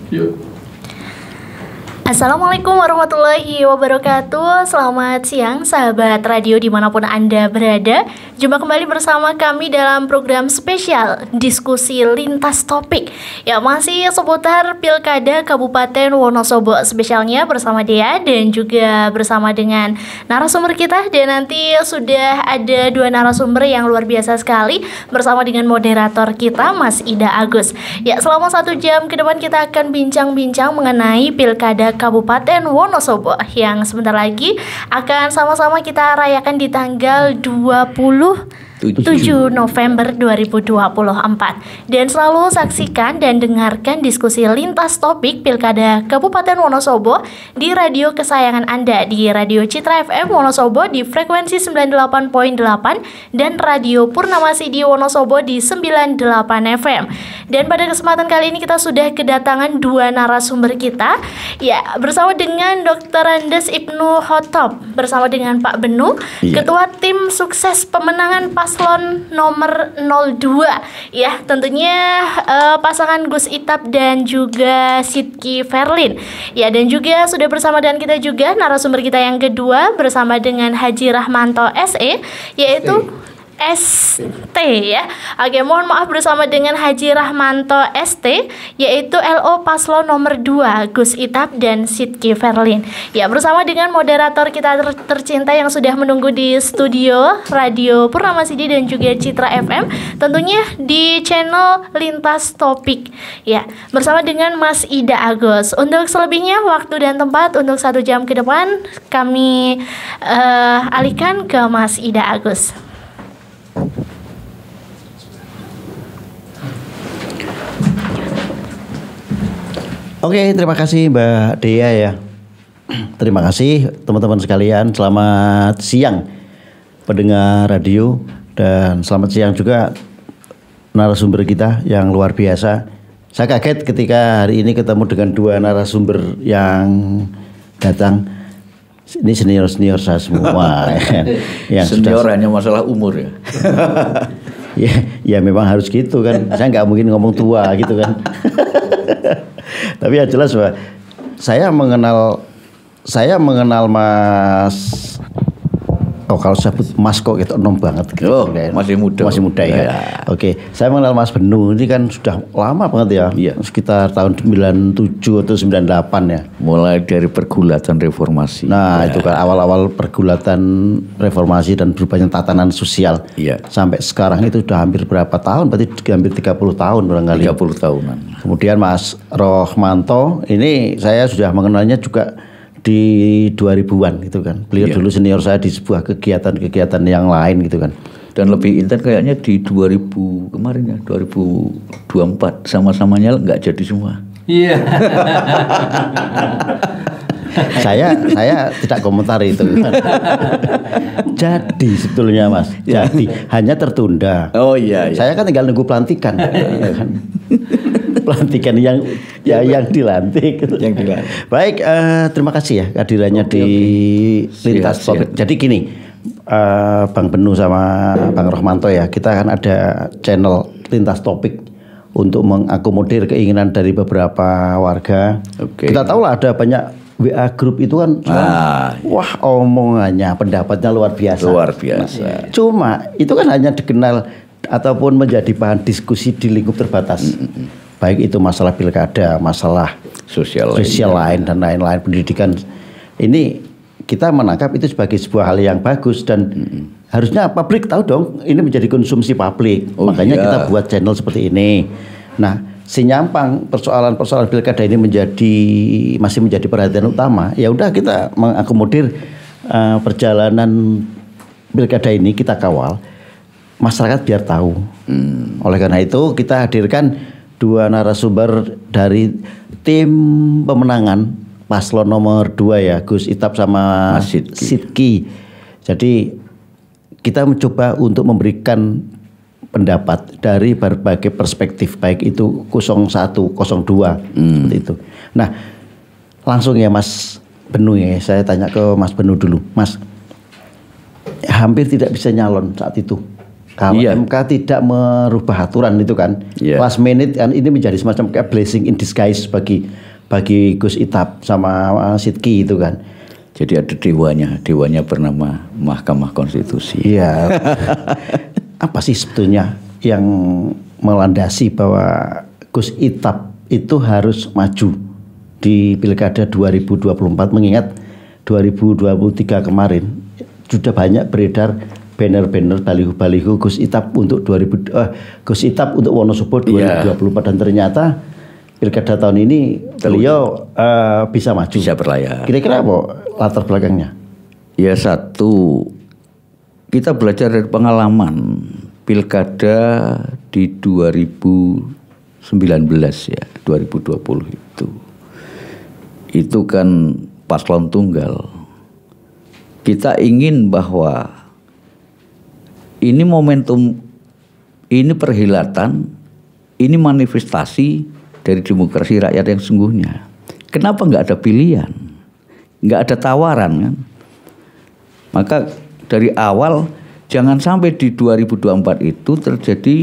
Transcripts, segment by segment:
Yuk. Assalamualaikum warahmatullahi wabarakatuh. Selamat siang sahabat radio dimanapun Anda berada. Jumpa kembali bersama kami dalam program spesial diskusi lintas topik yang masih seputar Pilkada Kabupaten Wonosobo. Spesialnya bersama Dea dan juga bersama dengan narasumber kita. Dan nanti sudah ada dua narasumber yang luar biasa sekali bersama dengan moderator kita Mas Ida Agus. Ya, selama 1 jam ke depan kita akan bincang-bincang mengenai Pilkada Kabupaten Wonosobo yang sebentar lagi akan sama-sama kita rayakan di tanggal 27 November 2024. Dan selalu saksikan dan dengarkan diskusi lintas topik Pilkada Kabupaten Wonosobo di radio kesayangan Anda, di Radio Citra FM Wonosobo di frekuensi 98.8 dan Radio Purnamasi di Wonosobo di 98 FM. Dan pada kesempatan kali ini kita sudah kedatangan dua narasumber kita, ya, bersama dengan Dr. Andes Ibnu Khotob, bersama dengan Pak Benu, Ketua Tim Sukses Pemenangan Paslon nomor 02. Ya, tentunya pasangan Gus Itap dan juga Sidki Ferlin. Ya, dan juga sudah bersama dengan kita juga narasumber kita yang kedua bersama dengan Haji Rahmanto SE, yaitu ST, ya. Oke, mohon maaf, bersama dengan Haji Rahmanto ST, yaitu LO Paslon nomor 2 Gus Itap dan Sidki Ferlin. Ya, bersama dengan moderator kita tercinta yang sudah menunggu di studio Radio Purnamasidi dan juga Citra FM, tentunya di channel Lintas Topik. Ya, bersama dengan Mas Ida Agus. Untuk selebihnya waktu dan tempat untuk 1 jam ke depan kami alihkan ke Mas Ida Agus. Oke, terima kasih Mbak Dea ya. Terima kasih teman-teman sekalian. Selamat siang pendengar radio dan selamat siang juga narasumber kita yang luar biasa. Saya kaget ketika hari ini ketemu dengan dua narasumber yang datang. Ini senior-senior saya semua. Yang senior sudah... hanya masalah umur ya. ya memang harus gitu kan. Saya nggak mungkin ngomong tua gitu kan. Tapi yang jelas Pak, saya mengenal Mas. Oh, kalau sebut Mas kok gitu enom banget gitu. Oh, masih muda ya. Oke, saya mengenal Mas Benu ini kan sudah lama banget ya. Iya. Sekitar tahun 97 atau 98 ya. Mulai dari pergulatan reformasi. Nah, itu kan awal-awal pergulatan reformasi dan berubahnya tatanan sosial. Iya. Sampai sekarang itu sudah hampir berapa tahun? Berarti hampir 30 tahun barangkali. 30 tahunan. Kemudian Mas Rohmanto, ini saya sudah mengenalnya juga di 2000-an gitu kan. Beliau dulu senior saya di sebuah kegiatan-kegiatan yang lain gitu kan. Dan lebih intens kayaknya di 2000 kemarin ya, 2024 sama-samanya nggak jadi semua. Iya. Saya tidak komentar itu. Jadi sebetulnya Mas, jadi hanya tertunda. Oh iya. Saya kan tinggal nunggu pelantikan. Pelantikan yang dilantik. Baik, terima kasih ya kehadirannya di Lintas Topik. Jadi gini, Bang Benu sama Bang Rohmanto ya, kita kan ada channel Lintas Topik untuk mengakomodir keinginan dari beberapa warga. Kita tahu lah ada banyak WA grup itu kan, wah omongannya, pendapatnya luar biasa. Cuma itu kan hanya dikenal ataupun menjadi bahan diskusi di lingkup terbatas. Baik itu masalah pilkada, masalah sosial lain dan lain-lain, pendidikan. Ini kita menangkap itu sebagai sebuah hal yang bagus dan harusnya publik tahu dong, ini menjadi konsumsi publik. Makanya kita buat channel seperti ini. Nah, sinyampang persoalan-persoalan pilkada ini masih menjadi perhatian utama. Ya udah, kita mengakomodir perjalanan pilkada ini, kita kawal masyarakat biar tahu. Oleh karena itu kita hadirkan dua narasumber dari tim pemenangan paslon nomor 2 ya, Gus Itap sama Sidki. Jadi kita mencoba untuk memberikan pendapat dari berbagai perspektif, baik itu 01, 02 seperti itu. Nah, langsung ya Mas Benu ya, saya tanya ke Mas Benu dulu. Mas, hampir tidak bisa nyalon saat itu. Kalau MK tidak merubah aturan itu kan, last minute kan ini menjadi semacam kayak blessing in disguise bagi Gus Ithap sama Sidki itu kan. Jadi ada dewanya bernama Mahkamah Konstitusi. Iya. Apa sih sebetulnya yang melandasi bahwa Gus Ithap itu harus maju di Pilkada 2024, mengingat 2023 kemarin sudah banyak beredar banner-banner baliho-baliho Gus Ithap untuk Gus Ithap untuk Wonosobo 2024 dan ternyata Pilkada tahun ini beliau bisa maju, bisa berlayar. Kira-kira apa latar belakangnya? Ya, satu, kita belajar dari pengalaman Pilkada di 2019 ya, 2020 itu kan paslon tunggal. Kita ingin bahwa ini momentum, ini perhelatan, ini manifestasi dari demokrasi rakyat yang sungguhnya. Kenapa nggak ada pilihan, nggak ada tawaran kan? Maka dari awal jangan sampai di 2024 itu terjadi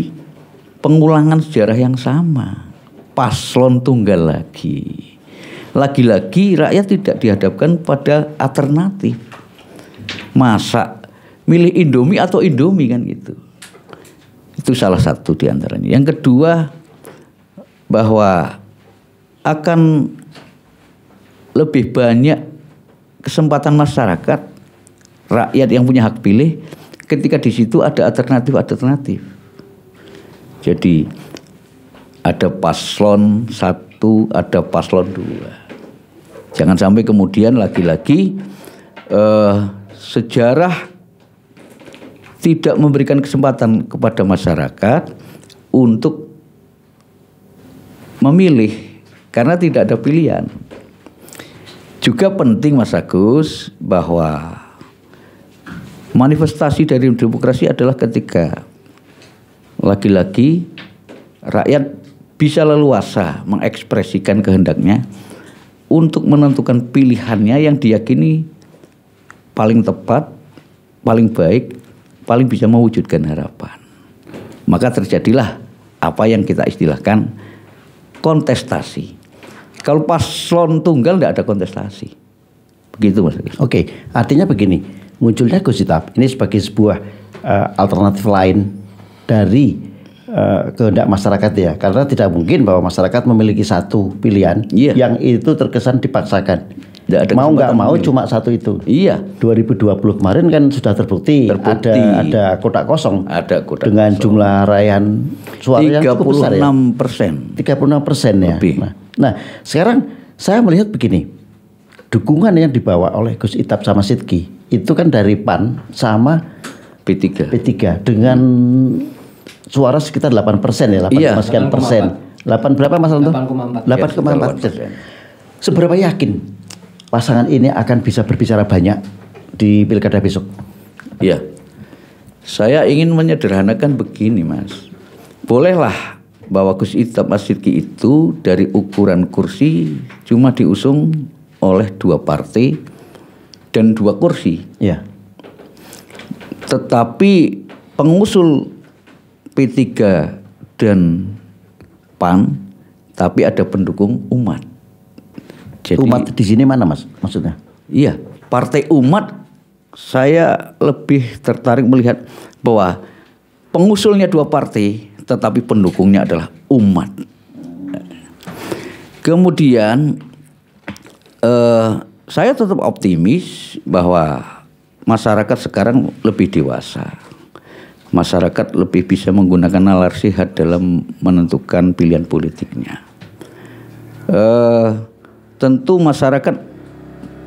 pengulangan sejarah yang sama, paslon tunggal lagi. Lagi-lagi rakyat tidak dihadapkan pada alternatif. Masa milih Indomie atau Indomie kan gitu. Itu salah satu di antaranya. Yang kedua, bahwa akan lebih banyak kesempatan masyarakat, rakyat yang punya hak pilih ketika di situ ada alternatif. Jadi ada paslon 1, ada paslon 2. Jangan sampai kemudian lagi-lagi sejarah tidak memberikan kesempatan kepada masyarakat untuk memilih karena tidak ada pilihan. Juga penting Mas Agus bahwa manifestasi dari demokrasi adalah ketika lagi-lagi rakyat bisa leluasa mengekspresikan kehendaknya untuk menentukan pilihannya yang diyakini paling tepat, paling baik, paling bisa mewujudkan harapan. Maka terjadilah apa yang kita istilahkan kontestasi. Kalau paslon tunggal tidak ada kontestasi. Begitu Mas. Oke, artinya begini, munculnya Gus Ithap ini sebagai sebuah alternatif lain dari kehendak masyarakat ya, karena tidak mungkin bahwa masyarakat memiliki satu pilihan yang itu terkesan dipaksakan. Mau nggak mau cuma satu itu. Iya. 2020 kemarin kan sudah terbukti. Ada kotak kosong. Ada kotak dengan kosong. Jumlah raihan suara yang cukup besar ya. 36% ya. Nah, sekarang saya melihat begini, dukungan yang dibawa oleh Gus Ithap sama Sidki itu kan dari PAN sama P3 dengan suara sekitar 8% ya, 8,sekian%. 8 berapa Mas Anto? 8,4%. Seberapa yakin pasangan ini akan bisa berbicara banyak di Pilkada besok? Iya. Saya ingin menyederhanakan begini Mas. Bolehlah bahwa Gus Ithap Mas Sidki itu dari ukuran kursi cuma diusung oleh 2 partai dan 2 kursi. Iya. Tetapi pengusul P3 dan PAN, tapi ada pendukung umat. Jadi, umat di sini mana Mas maksudnya? Iya, partai umat saya lebih tertarik melihat bahwa pengusulnya 2 partai, tetapi pendukungnya adalah umat. Kemudian saya tetap optimis bahwa masyarakat sekarang lebih dewasa. Masyarakat lebih bisa menggunakan nalar sehat dalam menentukan pilihan politiknya. Tentu masyarakat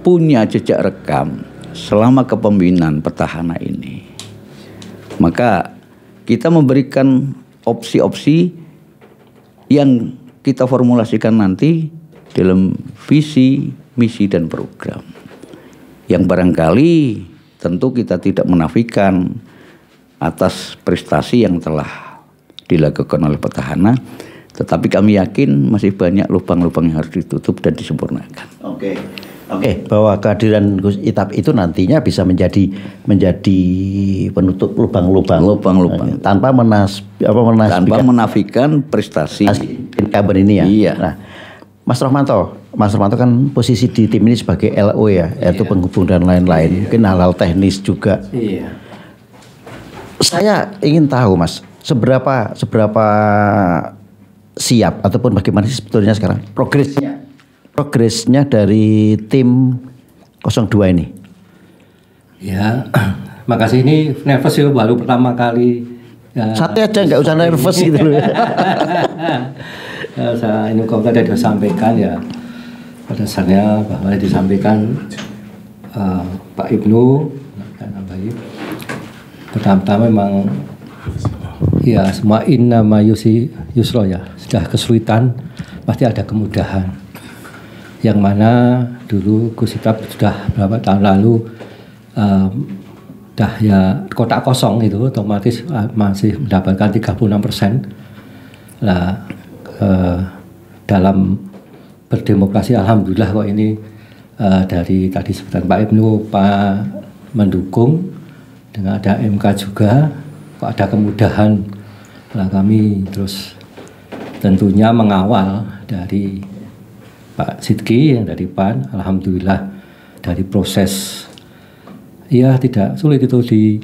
punya jejak rekam selama kepemimpinan petahana ini. Maka kita memberikan opsi-opsi yang kita formulasikan nanti dalam visi, misi, dan program. Yang barangkali tentu kita tidak menafikan atas prestasi yang telah dilakukan oleh petahana, tetapi kami yakin masih banyak lubang-lubang yang harus ditutup dan disempurnakan. Oke. Oke, bahwa kehadiran Gus Itap itu nantinya bisa menjadi penutup lubang-lubang tanpa menafikan prestasi incumbent ini ya. Iya. Nah, Mas Rohmanto kan posisi di tim ini sebagai LO ya, yaitu penghubung dan lain-lain. Mungkin hal-hal teknis juga. Iya. Saya ingin tahu Mas, seberapa siap ataupun bagaimana sih sebetulnya sekarang progresnya dari tim 02 ini? Ya, makasih, ini nervous ya, baru pertama kali. Santai aja, nggak usah nervous gitu loh. Saya ini kok tadi disampaikan ya, pada dasarnya bahwa disampaikan Pak Ibnu dan Baik. Pertama-tama memang ya semua innama yusro ya, sudah kesulitan pasti ada kemudahan. Yang mana dulu Gus Itap sudah berapa tahun lalu dah ya kotak kosong itu otomatis masih mendapatkan 36%. Nah, dalam berdemokrasi alhamdulillah kok ini dari tadi sebutan Pak Ibnu Pak mendukung, dengan ada MK juga kok ada kemudahan. Nah, kami terus tentunya mengawal dari Pak Sidki yang dari PAN, alhamdulillah dari proses ya tidak sulit itu di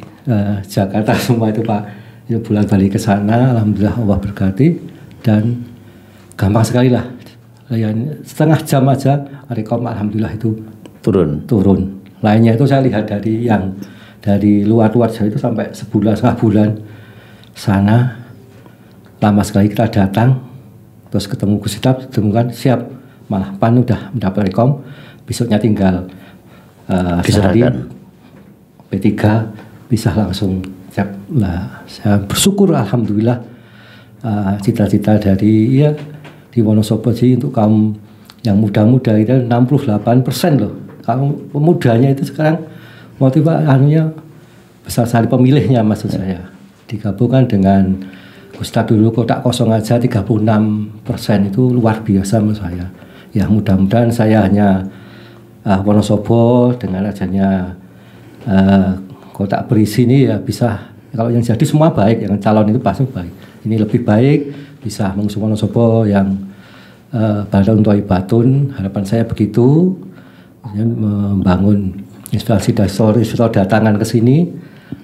Jakarta semua itu Pak, itu bulan balik ke sana, alhamdulillah Allah berkati dan gampang sekali lah, ya, setengah jam aja rekom alhamdulillah itu turun. Lainnya itu saya lihat dari yang dari luar saya itu sampai setengah bulan sana, lama sekali kita datang terus ketemu Gus Itap, ditemukan siap. Malah PAN udah mendapat rekom, besoknya tinggal sehari P3 bisa langsung siap. Nah, saya bersyukur alhamdulillah cita-cita dari ya di Wonosobo sih untuk kaum yang muda-muda itu 68% loh. Kaum pemudanya itu sekarang motivasinya besar sekali, pemilihnya maksud saya. Digabungkan dengan Ustadz dulu kotak kosong aja 36% itu luar biasa menurut saya. Ya mudah-mudahan saya hanya Wonosobo dengan adanya kotak berisi ini ya bisa, kalau yang jadi semua baik, yang calon itu pasti baik. Ini lebih baik bisa mengusung Wonosobo yang Badun Toy Batun, harapan saya begitu, membangun inspirasi datangan ke sini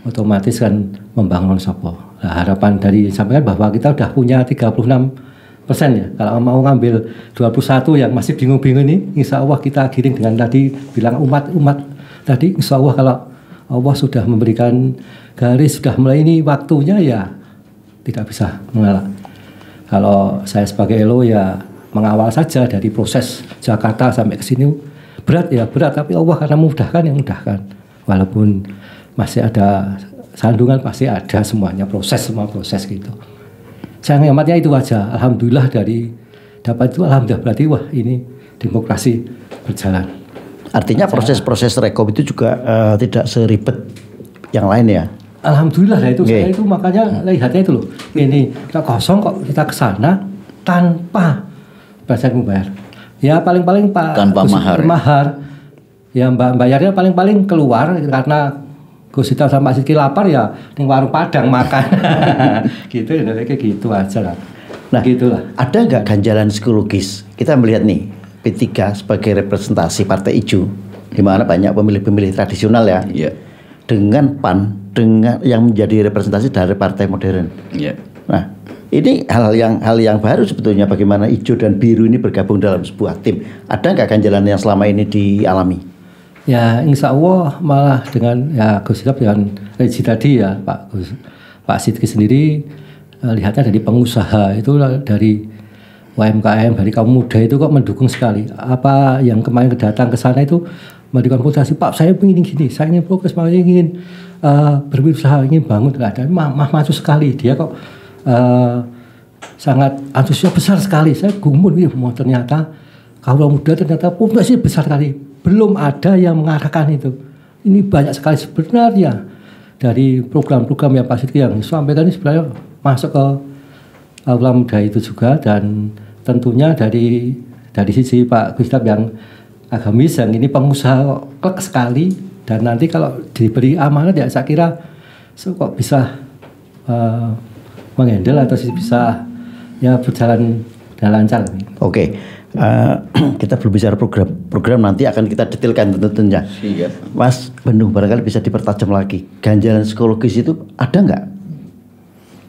otomatis kan membangun Wonosobo. Nah, harapan dari sampaikan bahwa kita sudah punya 36% ya. Kalau mau ngambil 21 yang masih bingung-bingung ini, insya Allah kita giring dengan tadi bilang umat tadi, insya Allah kalau Allah sudah memberikan garis, sudah mulai ini waktunya ya tidak bisa mengalah. Kalau saya sebagai ELO ya mengawal saja dari proses Jakarta sampai ke sini, berat, tapi Allah karena memudahkan yang mudahkan. Walaupun masih ada sandungan, pasti ada semua proses gitu. Saya ngematnya itu aja. Alhamdulillah dari dapat itu, alhamdulillah berarti wah ini demokrasi berjalan. Artinya proses-proses rekom itu juga tidak seribet yang lain ya. Alhamdulillah itu saya itu makanya lihatnya itu loh. Ini kita kosong kok kita ke sana tanpa membayar. Ya paling-paling Pak tanpa mahar. Ya bayarnya paling-paling keluar karena Gus Itap sama Sidki lapar ya di warung Padang makan. Gitu ya, kayak gitu aja lah. Nah, gitulah. Ada nggak ganjalan psikologis? Kita melihat nih P3 sebagai representasi Partai Hijau, di mana banyak pemilih-pemilih tradisional ya. Iya. Dengan PAN, dengan yang menjadi representasi dari partai modern. Iya. Nah, ini hal yang baru sebetulnya, bagaimana hijau dan biru ini bergabung dalam sebuah tim. Ada nggak ganjalan yang selama ini dialami? Ya insya Allah malah dengan ya Gus Itap dengan Regi tadi ya Pak Sidki sendiri lihatnya dari pengusaha itu, dari UMKM, dari kaum muda itu kok mendukung sekali. Apa yang kemarin datang ke sana itu mendikonsumsi, Pak saya ingin gini, saya ingin fokus, saya ingin berwirausaha, ingin bangun, ada maju sekali. Dia kok sangat antusias besar sekali. Saya gumun, ternyata kaum muda ternyata potensi besar sekali. Belum ada yang mengarahkan itu. Ini banyak sekali sebenarnya dari program-program yang Pak Sidki yang sampaikan ini sebenarnya masuk ke aula muda itu juga, dan tentunya dari sisi Pak Gus Itap yang agamis yang ini pengusaha klek sekali, dan nanti kalau diberi amanat ya saya kira kok bisa menghandle atau bisa ya berjalan dengan lancar. Oke. Kita berbicara program nanti akan kita detailkan tentunya. Mas Benu, barangkali bisa dipertajam lagi, ganjalan psikologis itu ada nggak?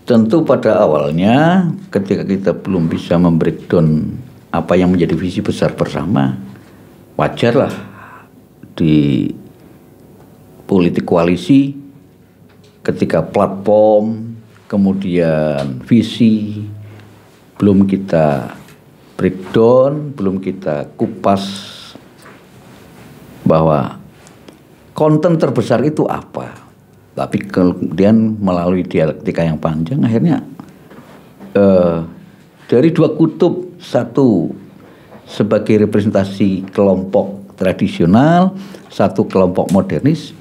Tentu pada awalnya ketika kita belum bisa membreakdown apa yang menjadi visi besar bersama, wajarlah di politik koalisi ketika platform kemudian visi belum kita breakdown, belum kita kupas bahwa konten terbesar itu apa. Tapi kemudian melalui dialektika yang panjang akhirnya dari dua kutub, satu sebagai representasi kelompok tradisional, satu kelompok modernis,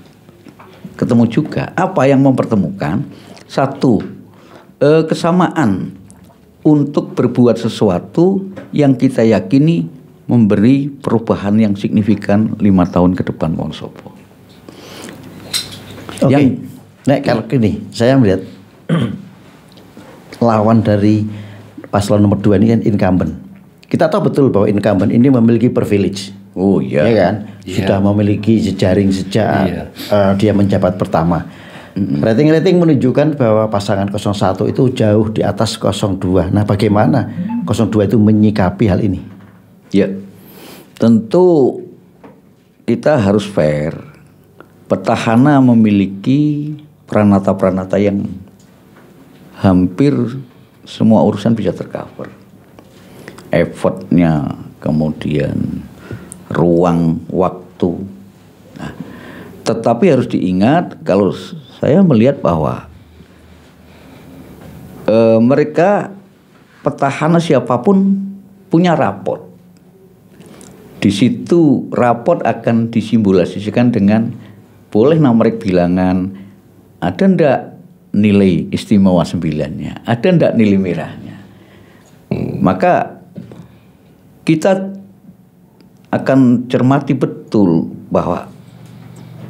ketemu juga apa yang mempertemukan. Satu, kesamaan untuk berbuat sesuatu yang kita yakini memberi perubahan yang signifikan 5 tahun ke depan Wonosobo. Oke. Kalau gini, saya melihat lawan dari paslon nomor 2 ini kan incumbent. Kita tahu betul bahwa incumbent ini memiliki privilege. Oh iya. Ya kan? Sudah memiliki jejaring sejak dia menjabat pertama. Rating-rating menunjukkan bahwa pasangan 01 itu jauh di atas 02. Nah, bagaimana 02 itu menyikapi hal ini? Ya, tentu kita harus fair. Petahana memiliki pranata-pranata yang hampir semua urusan bisa tercover. Effortnya, kemudian ruang, waktu. Nah, tetapi harus diingat kalau saya melihat bahwa mereka petahana siapapun punya raport. Di situ raport akan disimbolisasikan dengan boleh nomor bilangan, ada ndak nilai istimewa 9-nya, ada ndak nilai merahnya. Maka kita akan cermati betul bahwa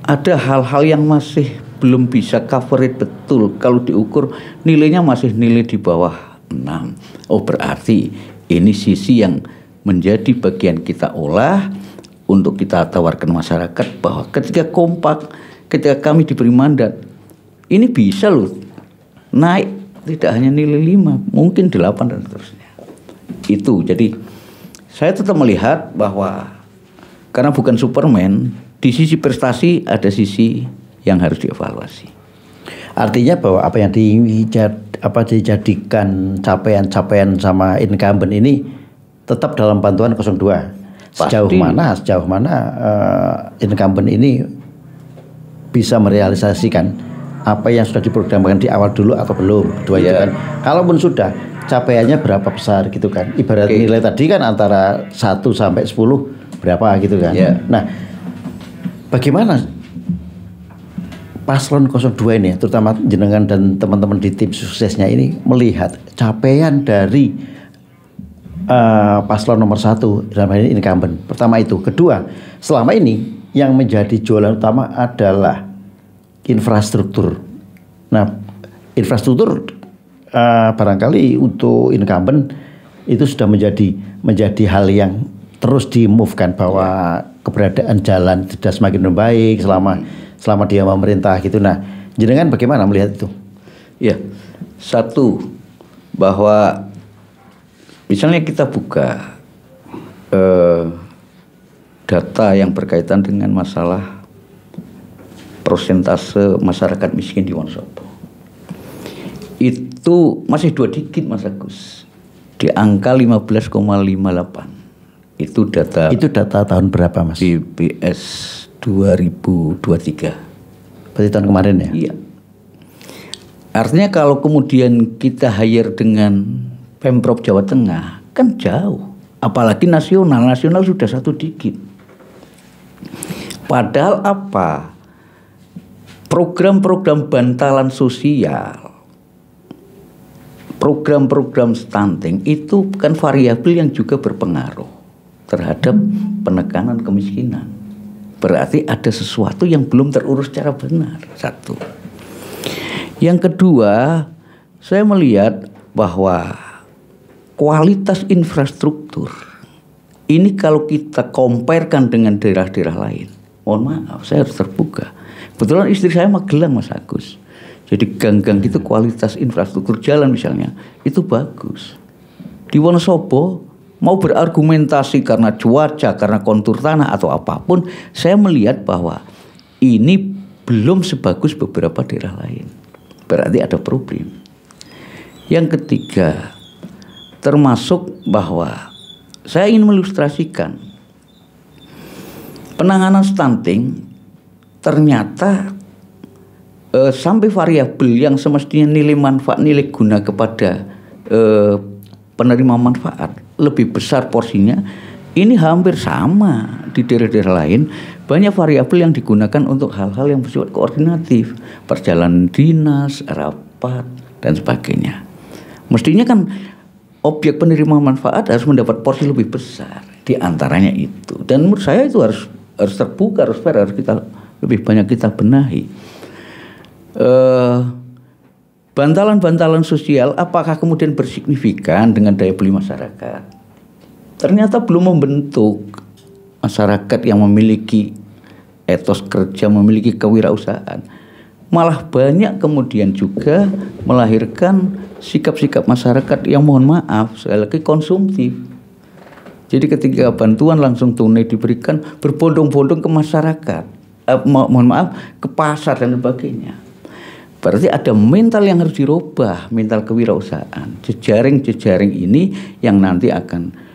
ada hal-hal yang masih belum bisa coverage betul. Kalau diukur nilainya masih nilai di bawah 6. Oh, berarti ini sisi yang menjadi bagian kita olah untuk kita tawarkan masyarakat bahwa ketika kompak, ketika kami diberi mandat, ini bisa loh naik tidak hanya nilai 5, mungkin 8 dan seterusnya. Itu jadi saya tetap melihat bahwa karena bukan Superman, di sisi prestasi ada sisi yang harus dievaluasi. Artinya bahwa apa yang dijadikan capaian-capaian sama incumbent ini tetap dalam pantauan 02. Sejauh mana incumbent ini bisa merealisasikan apa yang sudah diprogramkan di awal dulu atau belum? Kedua itu kan. Kalaupun sudah, capaiannya berapa besar gitu kan. Ibarat nilai tadi kan antara 1 sampai 10 berapa gitu kan. Nah, bagaimana paslon 02 ini, terutama jenengan dan teman-teman di tim suksesnya ini melihat capaian dari paslon nomor 1 dalam hal ini incumbent. Pertama itu. Kedua, selama ini yang menjadi jualan utama adalah infrastruktur. Nah, infrastruktur barangkali untuk incumbent itu sudah menjadi hal yang terus di-move-kan bahwa keberadaan jalan sudah semakin membaik selama dia memerintah gitu. Nah, jenengan bagaimana melihat itu? Ya, satu bahwa misalnya kita buka data yang berkaitan dengan masalah persentase masyarakat miskin di Wonosobo. Itu masih 2 digit Mas Agus. Di angka 15,58. Itu data tahun berapa Mas? BPS 2023. Berarti tahun kemarin ya? Iya. Artinya kalau kemudian kita hire dengan Pemprov Jawa Tengah kan jauh. Apalagi nasional sudah 1 digit. Padahal apa? Program-program bantalan sosial, program-program stunting itu kan variabel yang juga berpengaruh. terhadap penekanan kemiskinan. Berarti ada sesuatu yang belum terurus secara benar. Satu. Yang kedua, saya melihat bahwa kualitas infrastruktur ini kalau kita comparekan dengan daerah-daerah lain, mohon maaf, saya harus terbuka. Kebetulan istri saya Magelang, Mas Agus. Jadi gang-gang itu kualitas infrastruktur jalan misalnya itu bagus. Di Wonosobo mau berargumentasi karena cuaca, karena kontur tanah atau apapun, saya melihat bahwa ini belum sebagus beberapa daerah lain. Berarti ada problem. Yang ketiga, termasuk bahwa saya ingin mengilustrasikan penanganan stunting ternyata sampai variabel yang semestinya nilai manfaat, nilai guna kepada penerima manfaat lebih besar porsinya, ini hampir sama di daerah-daerah lain. Banyak variabel yang digunakan untuk hal-hal yang bersifat koordinatif, perjalanan dinas, rapat, dan sebagainya. Mestinya kan objek penerima manfaat harus mendapat porsi lebih besar di antaranya itu. Dan menurut saya itu harus terbuka, harus fair, harus kita lebih banyak kita benahi. Bantalan-bantalan sosial apakah kemudian bersignifikan dengan daya beli masyarakat? Ternyata belum membentuk masyarakat yang memiliki etos kerja, memiliki kewirausahaan. Malah banyak kemudian juga melahirkan sikap-sikap masyarakat yang mohon maaf, sekali lagi konsumtif. Jadi ketika bantuan langsung tunai diberikan, berbondong-bondong ke masyarakat, mohon maaf, ke pasar dan sebagainya. Berarti ada mental yang harus dirubah, mental kewirausahaan. Jejaring-jejaring ini yang nanti akan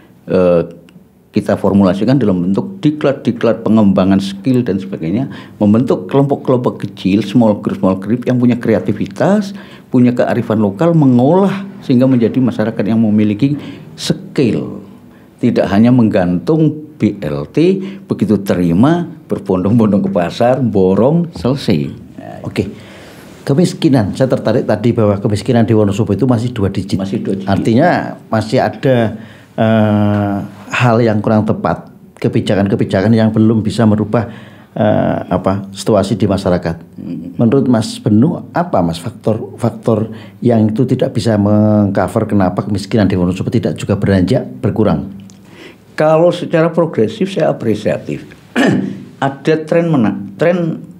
kita formulasikan dalam bentuk diklat-diklat pengembangan skill dan sebagainya, membentuk kelompok-kelompok kecil, small group yang punya kreativitas, punya kearifan lokal, mengolah sehingga menjadi masyarakat yang memiliki skill. Tidak hanya menggantung BLT, begitu terima berbondong-bondong ke pasar, borong, selesai. Oke. Kemiskinan, saya tertarik tadi bahwa kemiskinan di Wonosobo itu masih 2 digit. Masih 2 digit. Artinya masih ada hal yang kurang tepat, kebijakan-kebijakan yang belum bisa merubah situasi di masyarakat. Menurut Mas Benu, apa Mas faktor yang itu tidak bisa mengcover kenapa kemiskinan di Wonosobo tidak juga beranjak berkurang? Kalau secara progresif saya apresiatif. Ada tren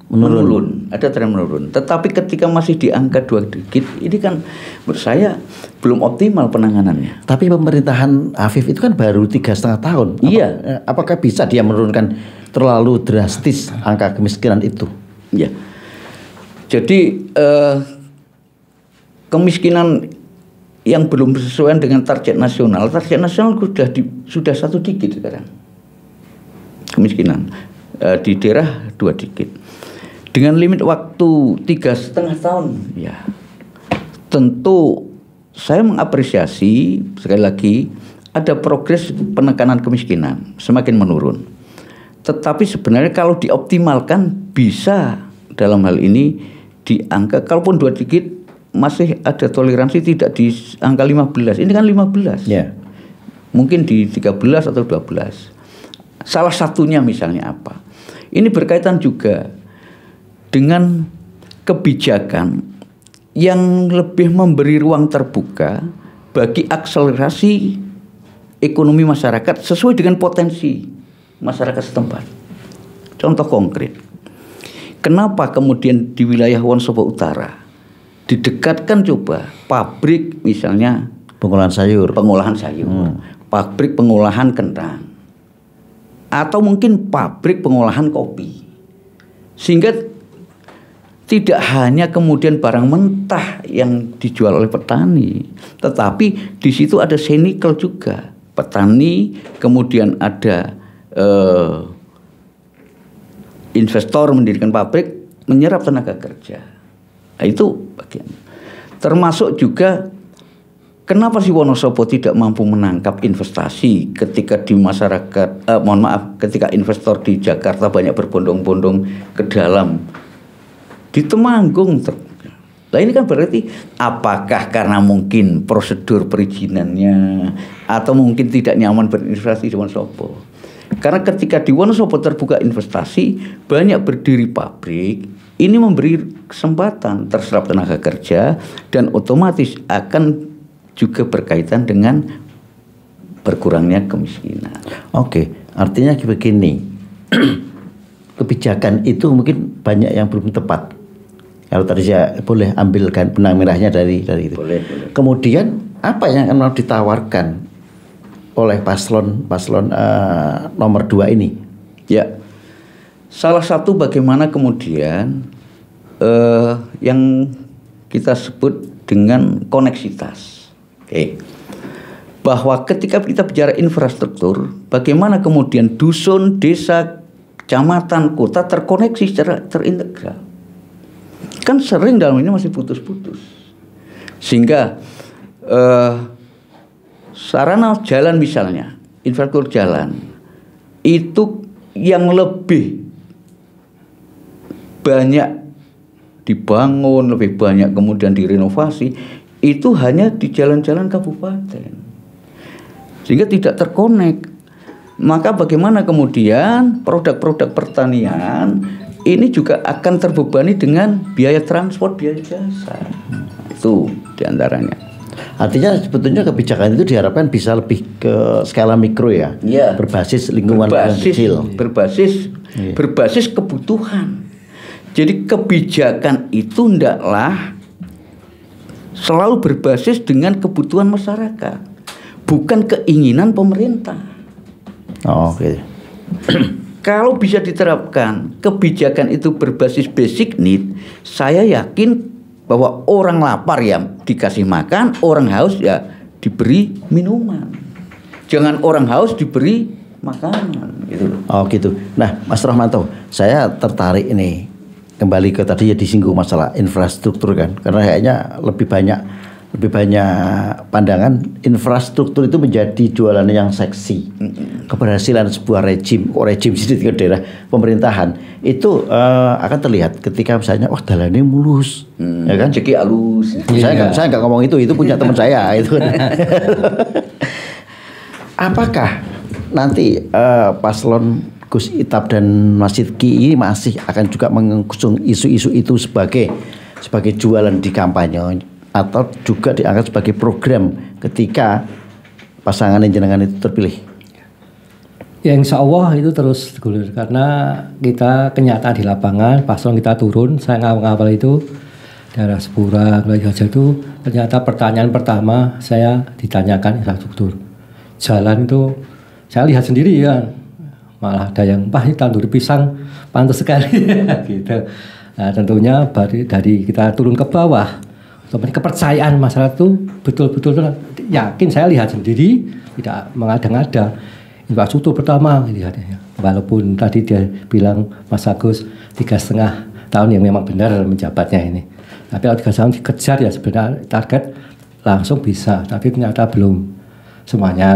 menurun. Ada tren menurun. Tetapi ketika masih di angka 2 digit, ini kan menurut saya belum optimal penanganannya. Tapi pemerintahan Afif itu kan baru 3,5 tahun. Iya. Apakah bisa dia menurunkan terlalu drastis angka kemiskinan itu? Iya. Jadi kemiskinan yang belum sesuai dengan target nasional sudah 1 digit sekarang. Kemiskinan di daerah 2 digit. Dengan limit waktu 3,5 tahun, ya tentu saya mengapresiasi sekali lagi ada progres penekanan kemiskinan semakin menurun. Tetapi sebenarnya kalau dioptimalkan bisa dalam hal ini di angka, kalaupun 2 digit masih ada toleransi tidak di angka 15. Ini kan 15. Yeah. Mungkin di 13 atau 12. Salah satunya misalnya apa? Ini berkaitan juga dengan kebijakan yang lebih memberi ruang terbuka bagi akselerasi ekonomi masyarakat sesuai dengan potensi masyarakat setempat. Contoh konkret, kenapa kemudian di wilayah Wonosobo Utara didekatkan coba pabrik misalnya pengolahan sayur, pabrik pengolahan kentang, atau mungkin pabrik pengolahan kopi, sehingga tidak hanya kemudian barang mentah yang dijual oleh petani, tetapi di situ ada senikel juga. Petani, kemudian ada investor mendirikan pabrik, menyerap tenaga kerja. Nah, itu bagian. Termasuk juga kenapa si Wonosobo tidak mampu menangkap investasi ketika di masyarakat, ketika investor di Jakarta banyak berbondong-bondong ke dalam. Di Temanggung Nah ini kan berarti apakah karena mungkin prosedur perizinannya atau mungkin tidak nyaman berinvestasi di Wonosobo. Karena ketika di Wonosobo terbuka investasi, banyak berdiri pabrik, ini memberi kesempatan terserap tenaga kerja dan otomatis akan juga berkaitan dengan berkurangnya kemiskinan. Oke, artinya begini, kebijakan itu mungkin banyak yang belum tepat. Kalau tadi saya boleh ambilkan benang merahnya dari itu. Boleh. Kemudian apa yang akan ditawarkan oleh paslon nomor 2 ini? Ya, salah satu bagaimana kemudian yang kita sebut dengan koneksitas. Oke. Bahwa ketika kita bicara infrastruktur, bagaimana kemudian dusun, desa, kecamatan, kota terkoneksi secara terintegral. Kan sering dalam ini masih putus-putus. Sehingga sarana jalan misalnya, infrastruktur jalan, itu yang lebih banyak dibangun, lebih banyak kemudian direnovasi, itu hanya di jalan-jalan kabupaten. Sehingga tidak terkonek. Maka bagaimana kemudian produk-produk pertanian ini juga akan terbebani dengan biaya transport, biaya jasa. Itu diantaranya. Artinya sebetulnya kebijakan itu diharapkan bisa lebih ke skala mikro ya, berbasis lingkungan kecil, berbasis kebutuhan. Jadi kebijakan itu hendaklah selalu berbasis dengan kebutuhan masyarakat, bukan keinginan pemerintah. Oke. Kalau bisa diterapkan kebijakan itu berbasis basic need, saya yakin bahwa orang lapar ya dikasih makan, orang haus ya diberi minuman. Jangan orang haus diberi makanan gitu. Oh gitu. Nah, Mas Rohmanto, saya tertarik ini kembali ke tadi ya disinggung masalah infrastruktur kan, karena kayaknya lebih banyak pandangan infrastruktur itu menjadi jualan yang seksi. Keberhasilan sebuah rejim sih di daerah pemerintahan itu akan terlihat ketika misalnya jalannya mulus, ya kan? Ceki halus. Saya nggak ngomong itu punya teman saya itu. Apakah nanti paslon Gus Itap dan Mas Sidki ini masih akan juga mengusung isu-isu itu sebagai jualan di kampanye, atau juga dianggap sebagai program ketika pasangan jenengan itu terpilih? Ya insya Allah itu terus gulir, karena kita kenyataan di lapangan, paslon kita turun. Saya ngawal itu daerah Sepura, Gajah itu ternyata pertanyaan pertama saya ditanyakan infrastruktur. Jalan itu saya lihat sendiri ya, malah ada yang tandur pisang pantas sekali gitu. Nah tentunya dari kita turun ke bawah, kepercayaan masyarakat itu betul-betul yakin, saya lihat sendiri, tidak mengada-ngada. Infrastruktur pertama lihatnya, walaupun tadi dia bilang Mas Agus 3,5 tahun yang memang benar menjabatnya ini, tapi kalau 3 tahun dikejar ya sebenarnya target langsung bisa, tapi ternyata belum semuanya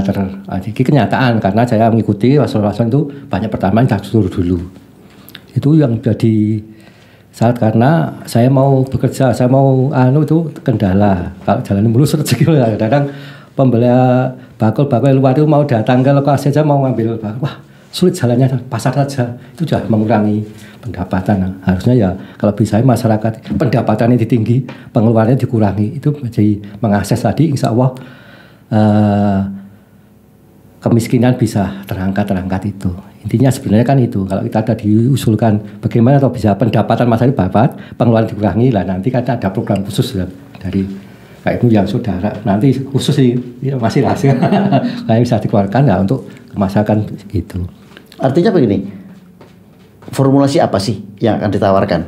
ini kenyataan, karena saya mengikuti paslon-paslon itu banyak pertama infrastruktur dulu. Itu yang jadi saat, karena saya mau bekerja, saya mau itu kendala. Kalau jalan mulus rezeki, kadang pembeli bakul luar itu mau datang ke lokasi saja mau ngambil bakul, wah sulit jalannya, pasar saja, itu sudah mengurangi pendapatan. Harusnya ya kalau bisa masyarakat pendapatannya tinggi, pengeluarannya dikurangi, itu menjadi mengakses tadi, insya Allah kemiskinan bisa terangkat itu. Intinya sebenarnya kan itu, kalau kita ada diusulkan bagaimana atau bisa pendapatan masyarakat dapat, pengeluaran dikurangi, lah nanti kan ada program khusus dari kayak itu yang saudara nanti khusus sih masih rahasia kayak bisa dikeluarkan ya untuk masyarakat gitu. Artinya begini, formulasi apa sih yang akan ditawarkan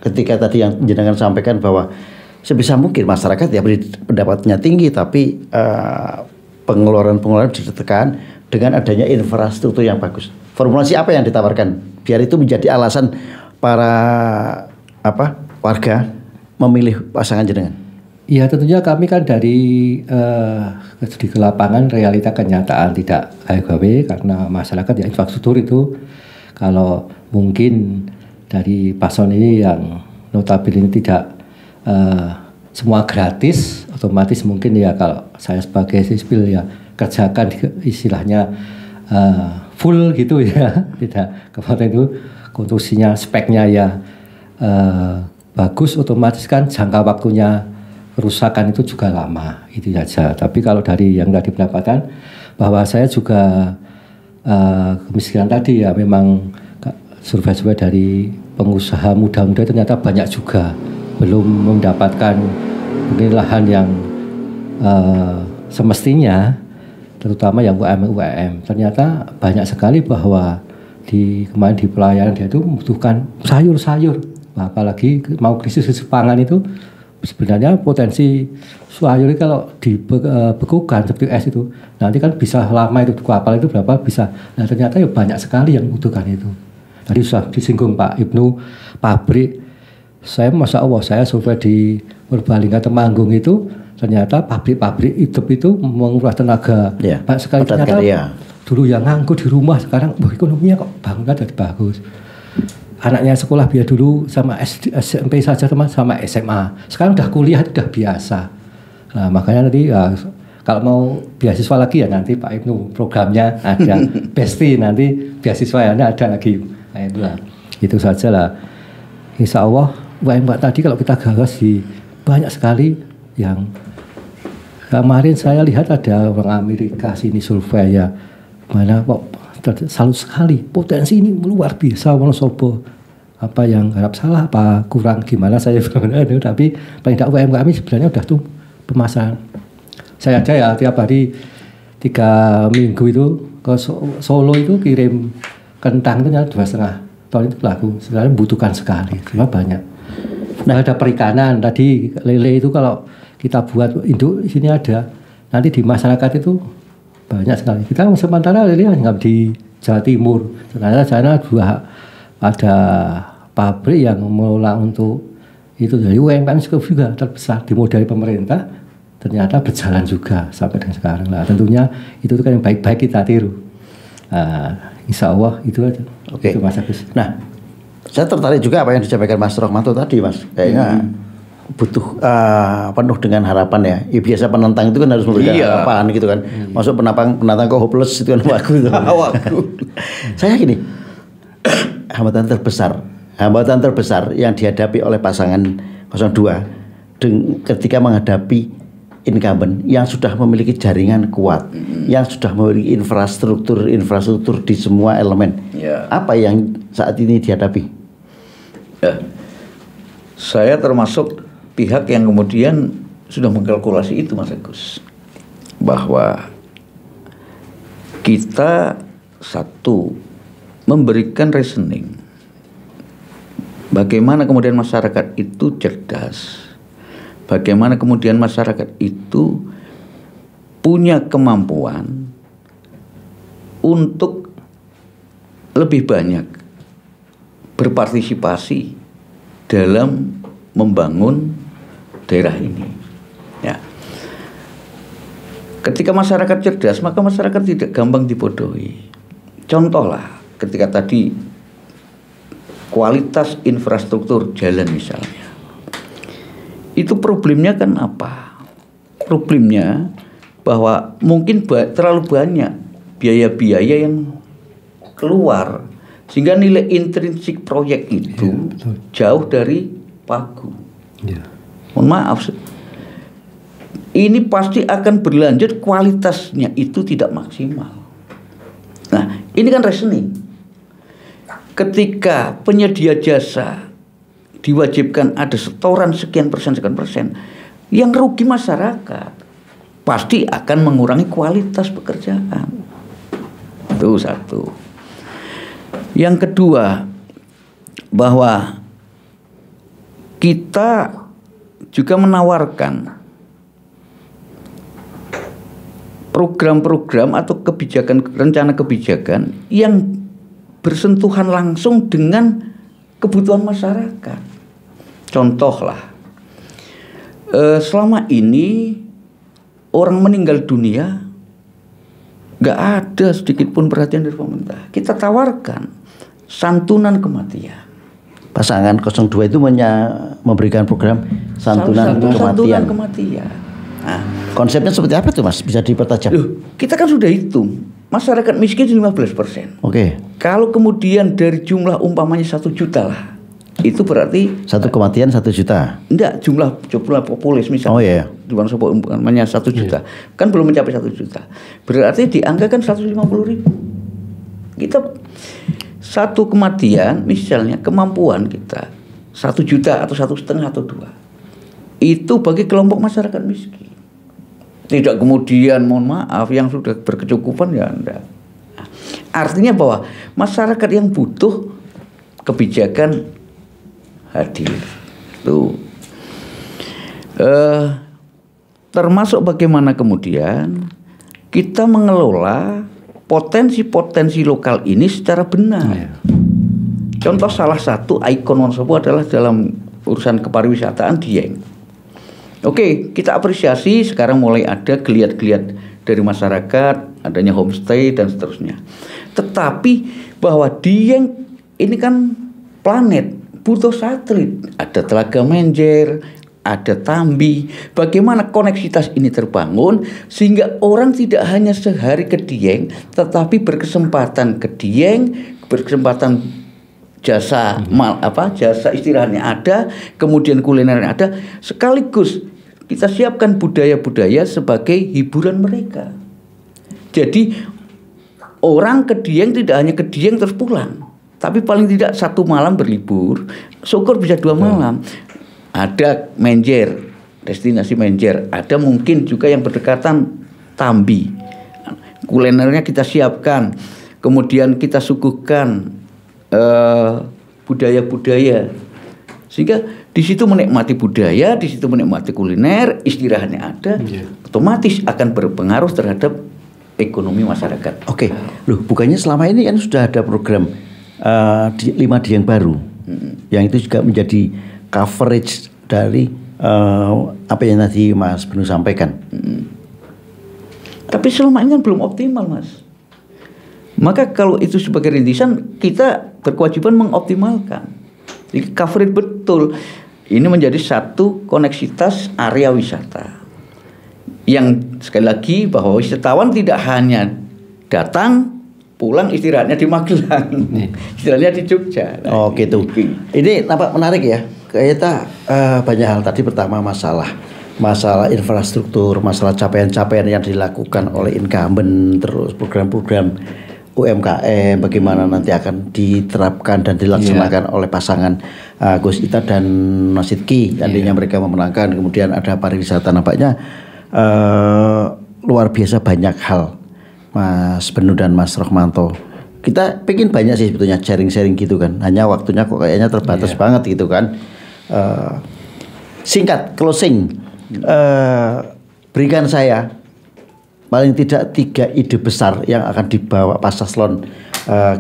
ketika tadi yang jenengan sampaikan bahwa sebisa mungkin masyarakat ya pendapatnya tinggi, tapi pengeluaran ditekan dengan adanya infrastruktur yang bagus. Formulasi apa yang ditawarkan biar itu menjadi alasan para warga memilih pasangan jenengan? Ya tentunya kami kan di lapangan realita kenyataan, tidak gawe, karena masyarakat ya infrastruktur itu kalau mungkin dari paslon ini yang notabene tidak semua gratis, otomatis mungkin ya kalau saya sebagai sipil ya kerjakan istilahnya full gitu ya, tidak kemudian itu konstruksinya speknya ya bagus, otomatis kan jangka waktunya kerusakan itu juga lama, itu saja. Tapi kalau dari yang tadi pendapatan bahwa saya juga kemiskinan tadi ya memang survei-survei dari pengusaha muda-muda ternyata banyak juga belum mendapatkan mungkin lahan yang semestinya, terutama yang UMKM. Ternyata banyak sekali bahwa kemarin di pelayanan dia itu membutuhkan sayur-sayur, apalagi mau krisis pangan itu sebenarnya potensi sayur kalau dibekukan seperti es itu nanti kan bisa lama itu kapal itu berapa bisa. Nah ternyata ya banyak sekali yang membutuhkan itu. Tadi sudah disinggung Pak Ibnu pabrik. Saya Masya Allah, saya survei di Purbalingga Temanggung itu ternyata pabrik-pabrik itu menguras tenaga banyak sekali. Ternyata dulu yang ngangkut di rumah sekarang ekonominya kok bangunnya jadi bagus. Anaknya sekolah biar dulu sama SMP saja sama SMA. Sekarang udah kuliah itu udah biasa. Nah makanya nanti ya, kalau mau beasiswa lagi ya nanti Pak Ibnu programnya ada Besti nanti beasiswa ya ada lagi. Nah itulah, itu saja lah. Insya Allah UMKM tadi kalau kita gagas di banyak sekali yang kemarin saya lihat ada orang Amerika sini survei ya, mana kok salut sekali potensi ini luar biasa Wonosobo. Apa yang harap salah apa kurang gimana saya itu, tapi paling tidak UMKM sebenarnya udah tuh pemasaran. Saya aja ya tiap hari 3 minggu itu ke Solo itu kirim kentang itu 2,5 ton itu laku. Sebenarnya membutuhkan sekali, cuma banyak. Nah ada perikanan tadi lele itu kalau kita buat induk di sini ada, nanti di masyarakat itu banyak sekali. Kita sementara lele hanya di Jawa Timur, ternyata sana ada pabrik yang mengelola untuk itu dari UMKM juga terbesar dimodali pemerintah, ternyata berjalan juga sampai dengan sekarang lah. Tentunya itu kan yang baik-baik kita tiru. Insya Allah itu aja. Oke. Itu Mas Agus. Nah, saya tertarik juga apa yang disampaikan Mas Rohmanto tadi, Mas. Kayaknya butuh penuh dengan harapan ya. Biasa penantang itu kan harus memberikan harapan gitu kan. Masuk penantang kok hopeless itu kan waktu itu. Saya gini, hambatan terbesar yang dihadapi oleh pasangan 02 ketika menghadapi incumbent yang sudah memiliki jaringan kuat, yang sudah memiliki infrastruktur di semua elemen. Apa yang saat ini dihadapi? Saya termasuk pihak yang kemudian sudah mengkalkulasi itu, Mas Agus, bahwa kita satu memberikan reasoning bagaimana kemudian masyarakat itu cerdas, bagaimana kemudian masyarakat itu punya kemampuan untuk lebih banyak berpartisipasi dalam membangun daerah ini. Ya. Ketika masyarakat cerdas, maka masyarakat tidak gampang dibodohi. Contohlah, ketika tadi kualitas infrastruktur jalan misalnya, itu problemnya kan apa? Problemnya bahwa mungkin terlalu banyak biaya-biaya yang keluar sehingga nilai intrinsik proyek itu jauh dari pagu. Mohon maaf, ini pasti akan berlanjut, kualitasnya itu tidak maksimal. Nah, ini kan reasoning. Ketika penyedia jasa diwajibkan ada setoran sekian persen, yang rugi masyarakat, pasti akan mengurangi kualitas pekerjaan. Itu satu. Yang kedua, bahwa kita juga menawarkan program-program atau rencana kebijakan yang bersentuhan langsung dengan kebutuhan masyarakat. Contohlah, selama ini orang meninggal dunia gak ada sedikit pun perhatian dari pemerintah. Kita tawarkan santunan kematian pasangan 02 itu memberikan program santunan kematian. Nah, konsepnya seperti apa tuh Mas? Bisa dipertajam? Kita kan sudah hitung masyarakat miskin 15%. Oke. Kalau kemudian dari jumlah umpamanya 1 juta lah, itu berarti satu kematian 1 juta. Enggak, jumlah populis misalnya. Oh iya. Jumlah umpamanya 1 juta. Kan belum mencapai 1 juta. Berarti dianggarkan 150.000. Kita satu kematian misalnya kemampuan kita 1 juta atau 1,5 atau 2 itu bagi kelompok masyarakat miskin. Tidak kemudian mohon maaf yang sudah berkecukupan ya enggak. Artinya bahwa masyarakat yang butuh kebijakan hadir. Tuh. Termasuk bagaimana kemudian kita mengelola potensi-potensi lokal ini secara benar. Contoh salah satu ikon Wonosobo adalah dalam urusan kepariwisataan Dieng. Oke, kita apresiasi sekarang mulai ada geliat-geliat dari masyarakat, adanya homestay dan seterusnya. Tetapi bahwa Dieng ini kan planet, butuh satelit, ada Telaga Menjer, ada Tambi. Bagaimana koneksitas ini terbangun sehingga orang tidak hanya sehari ke Dieng, tetapi berkesempatan ke Dieng, berkesempatan jasa jasa istirahatnya ada, kemudian kulinernya ada, sekaligus kita siapkan budaya-budaya sebagai hiburan mereka. Jadi orang ke Dieng tidak hanya ke Dieng terus pulang, tapi paling tidak 1 malam berlibur, syukur bisa 2 malam. Ada Menjer, destinasi Menjer, ada mungkin juga yang berdekatan Tambi. Kulinernya kita siapkan, kemudian kita suguhkan budaya-budaya, sehingga di situ menikmati budaya, di situ menikmati kuliner, istirahatnya ada, otomatis akan berpengaruh terhadap ekonomi masyarakat. Oke, loh bukannya selama ini kan sudah ada program 5 Dieng baru, yang itu juga menjadi coverage dari apa yang tadi Mas Benu sampaikan. Tapi selama ini kan belum optimal, Mas. Maka kalau itu sebagai rintisan, kita berkewajiban mengoptimalkan. Jadi coverage betul. Ini menjadi satu koneksitas area wisata. Yang sekali lagi bahwa wisatawan tidak hanya datang, pulang istirahatnya di Magelang, istirahatnya di Jogja. Oh gitu. Ini nampak menarik ya. Kita banyak hal tadi. Pertama masalah infrastruktur, masalah capaian-capaian yang dilakukan oleh incumbent, terus program-program UMKM bagaimana nanti akan diterapkan dan dilaksanakan oleh pasangan Gus Ita dan Mas Sidki. Nantinya mereka memenangkan. Kemudian ada pariwisata, nampaknya luar biasa banyak hal, Mas Benu dan Mas Rohmanto. Kita pengen banyak sih sebetulnya sharing-sharing gitu kan. Hanya waktunya kok kayaknya terbatas banget gitu kan. Singkat closing, berikan saya paling tidak 3 ide besar yang akan dibawa paslon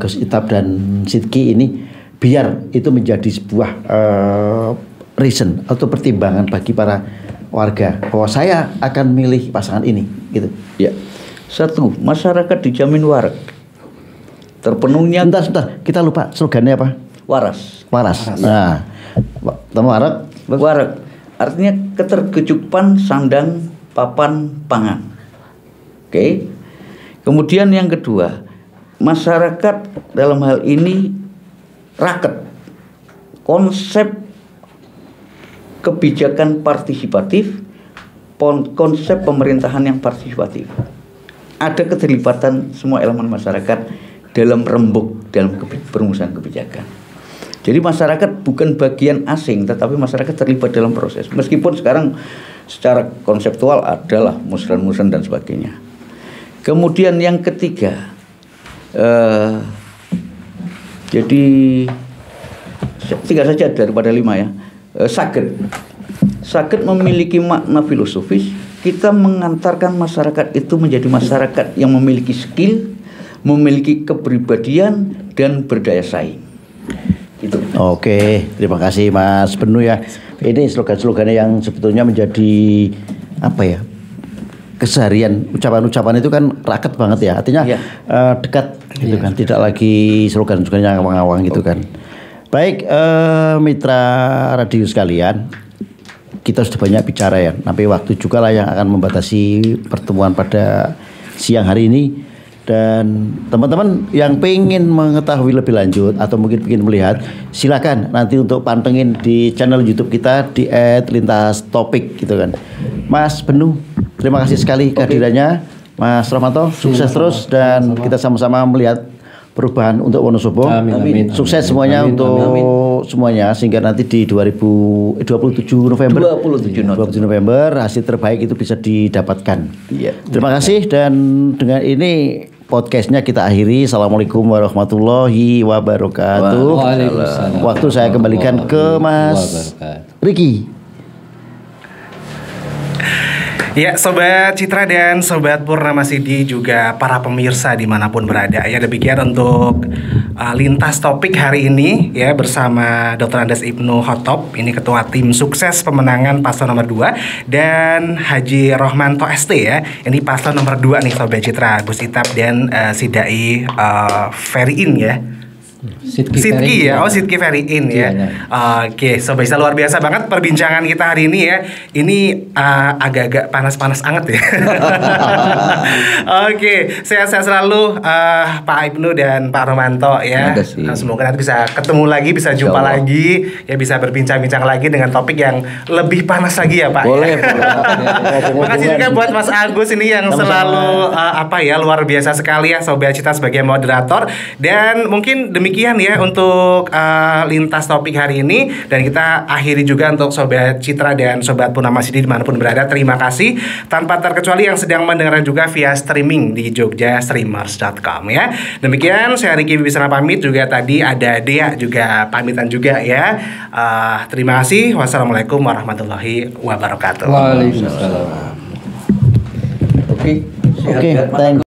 Gus Itap dan Sidki ini, biar itu menjadi sebuah reason atau pertimbangan bagi para warga bahwa saya akan milih pasangan ini gitu. Ya. 1, masyarakat dijamin warak. Terpenuhnya. Sebentar, kita lupa slogannya apa? Waras. Nah, warak. Artinya keterkecukupan sandang, papan, pangan. Oke. Kemudian yang kedua, masyarakat dalam hal ini raket. Konsep kebijakan partisipatif, konsep pemerintahan yang partisipatif. Ada keterlibatan semua elemen masyarakat dalam rembuk dalam perumusan kebijakan. Jadi masyarakat bukan bagian asing, tetapi masyarakat terlibat dalam proses. Meskipun sekarang secara konseptual adalah musren-musren dan sebagainya. Kemudian yang ketiga, jadi 3 saja daripada 5 ya. Saged memiliki makna filosofis. Kita mengantarkan masyarakat itu menjadi masyarakat yang memiliki skill, memiliki kepribadian dan berdaya saing. Itu. Oke, terima kasih Mas Benu ya. Ini slogan-slogannya yang sebetulnya menjadi apa ya? Keseharian, ucapan-ucapan itu kan raket banget ya. Artinya dekat gitu kan. Tidak lagi slogan-slogan yang awang-awang gitu kan. Baik, mitra radio sekalian, kita sudah banyak bicara ya. Tapi waktu juga lah yang akan membatasi pertemuan pada siang hari ini. Dan teman-teman yang pengen mengetahui lebih lanjut atau mungkin ingin melihat, silakan nanti untuk pantengin di channel YouTube kita di @lintastopik gitu kan. Mas Benu, terima kasih sekali kehadirannya. Mas Rohmanto, sukses terus dan kita sama-sama melihat perubahan untuk Wonosobo. Amin. Sukses semuanya untuk semuanya sehingga nanti di 27 November hasil terbaik itu bisa didapatkan. Iya. Terima kasih dan dengan ini podcastnya kita akhiri. Assalamualaikum warahmatullahi wabarakatuh. Waalaikumsalam. Waktu saya kembalikan ke Mas Riki. Ya, Sobat Citra dan Sobat Purnama Sidi juga para pemirsa dimanapun berada. Ya, demikian untuk lintas topik hari ini ya bersama Dr. Andes Ibnu Khotop. Ini Ketua Tim Sukses Pemenangan Paslon nomor 2 dan Haji Rohmanto ST ya. Ini paslon nomor 2 nih Sobat Citra, Gus Itap dan Sidai Feriin ya. Sidki ya, Sidki Feriin ya. Oke, Sobat Citra, luar biasa banget perbincangan kita hari ini ya. Ini agak-agak panas-panas anget ya. Oke, sehat-sehat selalu Pak Ibnu dan Pak Rohmanto ya. Semoga nanti bisa ketemu lagi, bisa jumpa lagi, ya bisa berbincang-bincang lagi dengan topik yang lebih panas lagi ya Pak. Boleh. Makasih juga buat Mas Agus ini yang selalu luar biasa sekali ya Sobat Citra sebagai moderator. Dan mungkin demikian ya untuk lintas topik hari ini, dan kita akhiri juga untuk Sobat Citra dan Sobat Purnama Sidi dimanapun berada. Terima kasih tanpa terkecuali yang sedang mendengarkan juga via streaming di jogjastreamers.com ya. Demikian saya Riki Wibisana pamit, juga tadi ada Dea juga pamitan juga ya. Terima kasih. Wassalamualaikum warahmatullahi wabarakatuh. Waalaikumsalam. Oke, Oke, thank you.